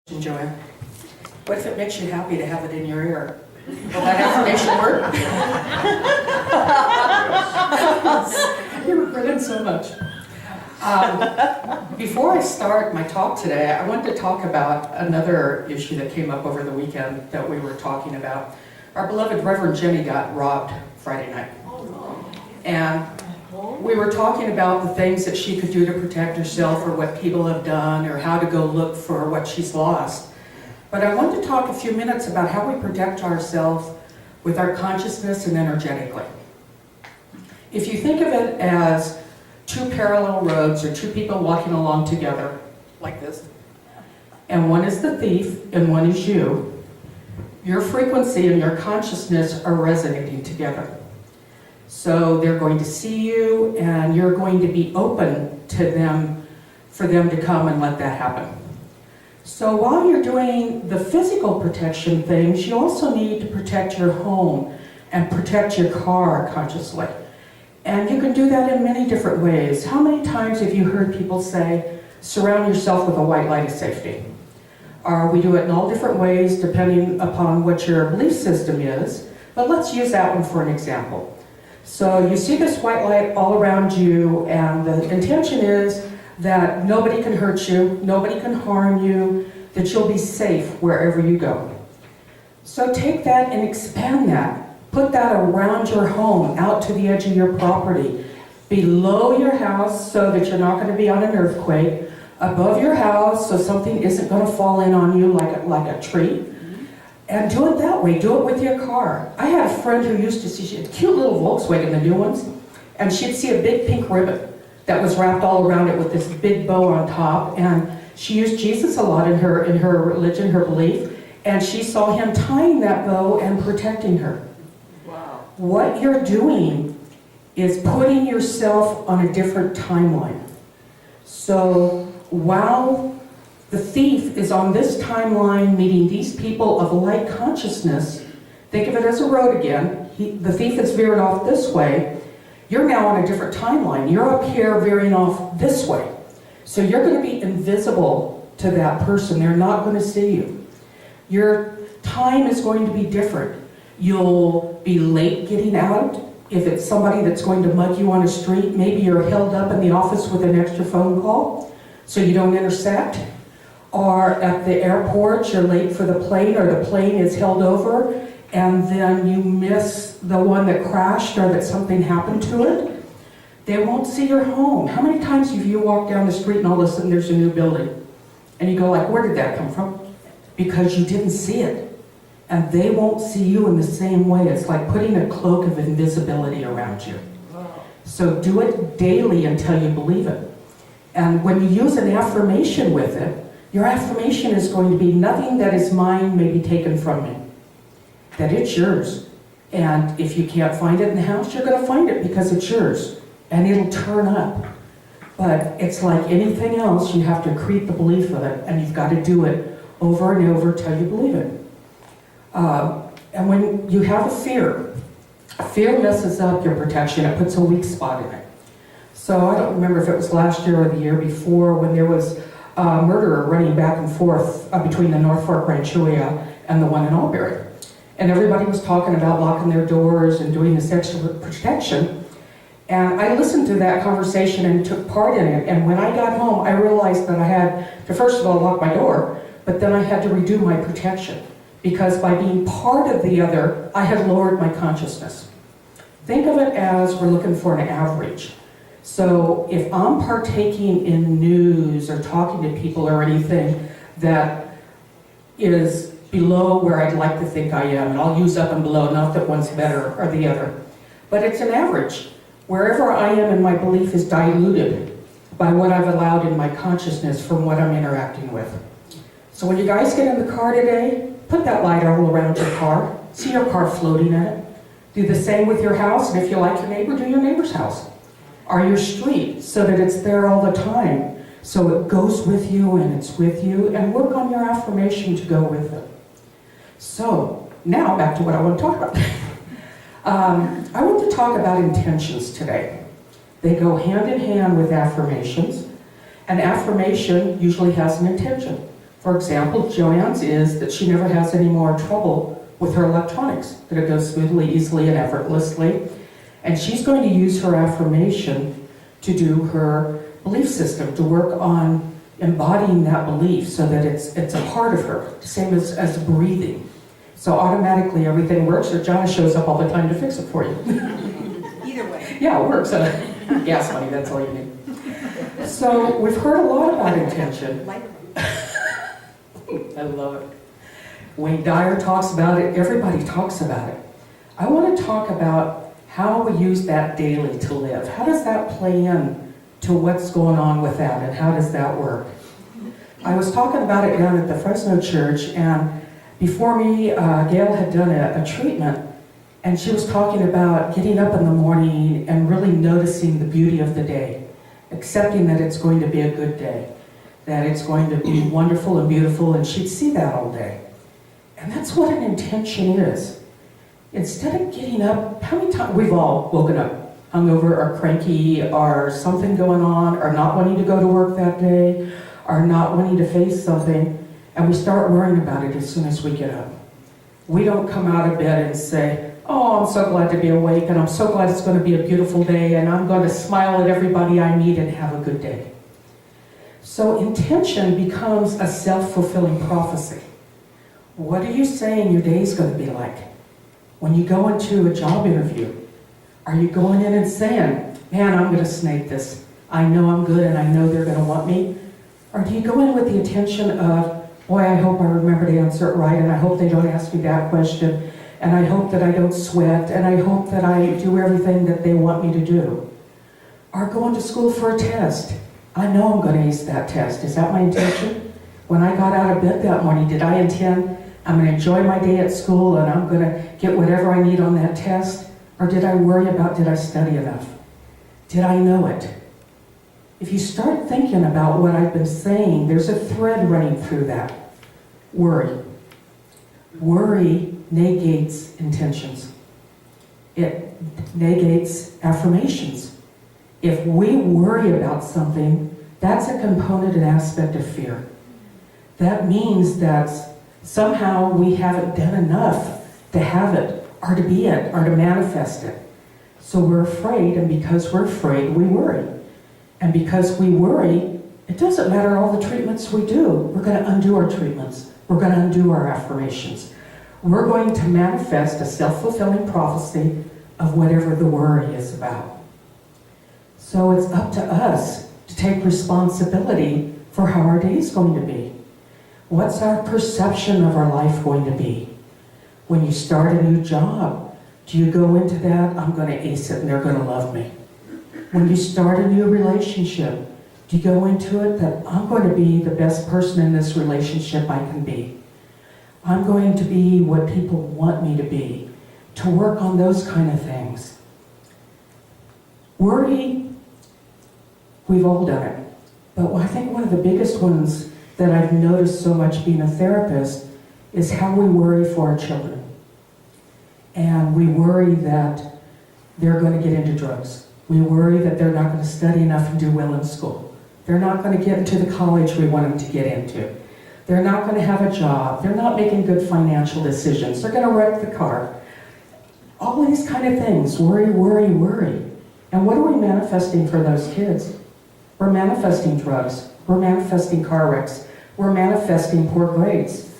Joanne. What if it makes you happy to have it in your ear? Will that affirmation work? You were brilliant so much. Before I start my talk today, I wanted to talk about another issue that came up over the weekend that we were talking about. Our beloved Reverend Jenny got robbed Friday night. And we were talking about the things that she could do to protect herself, or what people have done, or how to go look for what she's lost. But I want to talk a few minutes about how we protect ourselves with our consciousness and energetically. If you think of it as two parallel roads, or two people walking along together, like this, and one is the thief and one is you, your frequency and your consciousness are resonating together. So they're going to see you, and you're going to be open to them, for them to come and let that happen. So while you're doing the physical protection things, you also need to protect your home and protect your car consciously. And you can do that in many different ways. How many times have you heard people say, surround yourself with a white light of safety? Or we do it in all different ways depending upon what your belief system is, but let's use that one for an example. So you see this white light all around you, and the intention is that nobody can hurt you, nobody can harm you, that you'll be safe wherever you go. So take that and expand that. Put that around your home, out to the edge of your property, below your house so that you're not going to be on an earthquake, above your house so something isn't going to fall in on you like a tree. And do it that way. Do it with your car. I had a friend who used to see, she had a cute little Volkswagen, the new ones, and she'd see a big pink ribbon that was wrapped all around it with this big bow on top. And she used Jesus a lot in her religion, her belief, and she saw him tying that bow and protecting her. Wow. What you're doing is putting yourself on a different timeline. So while the thief is on this timeline meeting these people of light consciousness, think of it as a road again. The thief is veered off this way. You're now on a different timeline. You're up here veering off this way. So you're going to be invisible to that person. They're not going to see you. Your time is going to be different. You'll be late getting out. If it's somebody that's going to mug you on a street, maybe you're held up in the office with an extra phone call so you don't intersect. Or at the airport, you're late for the plane, or the plane is held over, and then you miss the one that crashed or that something happened to it. They won't see your home. How many times have you walked down the street and all of a sudden there's a new building? And you go like, where did that come from? Because you didn't see it. And they won't see you in the same way. It's like putting a cloak of invisibility around you. So do it daily until you believe it. And when you use an affirmation with it, your affirmation is going to be, nothing that is mine may be taken from me. That it's yours. And if you can't find it in the house, you're going to find it because it's yours. And it'll turn up. But it's like anything else, you have to create the belief of it, and you've got to do it over and over till you believe it. And when you have a fear messes up your protection. It puts a weak spot in it. So I don't remember if it was last year or the year before when there was a murderer running back and forth between the North Fork Rancheria and the one in Albury. And everybody was talking about locking their doors and doing this extra protection. And I listened to that conversation and took part in it. And when I got home, I realized that I had to, first of all, lock my door, but then I had to redo my protection. Because by being part of the other, I had lowered my consciousness. Think of it as we're looking for an average. So if I'm partaking in news or talking to people or anything that is below where I'd like to think I am, and I'll use up and below, not that one's better or the other, but it's an average. Wherever I am in my belief is diluted by what I've allowed in my consciousness from what I'm interacting with. So when you guys get in the car today, put that light all around your car. See your car floating in it. Do the same with your house, and if you like your neighbor, do your neighbor's house. Or your street, so that it's there all the time. So it goes with you and it's with you, and work on your affirmation to go with it. So, now back to what I want to talk about. I want to talk about intentions today. They go hand in hand with affirmations. An affirmation usually has an intention. For example, Joanne's is that she never has any more trouble with her electronics, that it goes smoothly, easily, and effortlessly. And she's going to use her affirmation to do her belief system, to work on embodying that belief so that it's a part of her, same as breathing. So automatically everything works, or Jonna shows up all the time to fix it for you. Either way. Yeah, it works. Gas money, that's all you need. So we've heard a lot about intention. I love it. Wayne Dyer talks about it, everybody talks about it. I want to talk about how we use that daily to live. How does that play in to what's going on with that, and how does that work? I was talking about it down at the Fresno church, and before me, Gail had done a treatment, and she was talking about getting up in the morning and really noticing the beauty of the day, accepting that it's going to be a good day, that it's going to be wonderful and beautiful, and she'd see that all day. And that's what an intention is. Instead of getting up, how many times, we've all woken up hungover or cranky or something going on, or not wanting to go to work that day, or not wanting to face something, and we start worrying about it as soon as we get up. We don't come out of bed and say, oh, I'm so glad to be awake, and I'm so glad it's going to be a beautiful day, and I'm going to smile at everybody I meet and have a good day. So intention becomes a self-fulfilling prophecy. What are you saying your day's going to be like? When you go into a job interview, are you going in and saying, man, I'm going to snake this. I know I'm good and I know they're going to want me? Or do you go in with the intention of, boy, I hope I remember to answer it right, and I hope they don't ask me that question, and I hope that I don't sweat, and I hope that I do everything that they want me to do? Or going to school for a test. I know I'm going to ace that test. Is that my intention? When I got out of bed that morning, did I intend I'm going to enjoy my day at school and I'm going to get whatever I need on that test? Or did I worry about, did I study enough? Did I know it? If you start thinking about what I've been saying, there's a thread running through that. Worry. Worry negates intentions. It negates affirmations. If we worry about something, that's a component and aspect of fear. That means that somehow we haven't done enough to have it, or to be it, or to manifest it. So we're afraid, and because we're afraid, we worry. And because we worry, it doesn't matter all the treatments we do. We're going to undo our treatments. We're going to undo our affirmations. We're going to manifest a self-fulfilling prophecy of whatever the worry is about. So it's up to us to take responsibility for how our day is going to be. What's our perception of our life going to be? When you start a new job, do you go into that, I'm going to ace it and they're going to love me? When you start a new relationship, do you go into it that I'm going to be the best person in this relationship I can be? I'm going to be what people want me to be, to work on those kind of things. Worry, we've all done it. But I think one of the biggest ones that I've noticed so much being a therapist is how we worry for our children. And we worry that they're going to get into drugs. We worry that they're not going to study enough and do well in school. They're not going to get into the college we want them to get into. They're not going to have a job. They're not making good financial decisions. They're going to wreck the car. All these kind of things. Worry, worry, worry. And what are we manifesting for those kids? We're manifesting drugs. We're manifesting car wrecks. We're manifesting poor grades.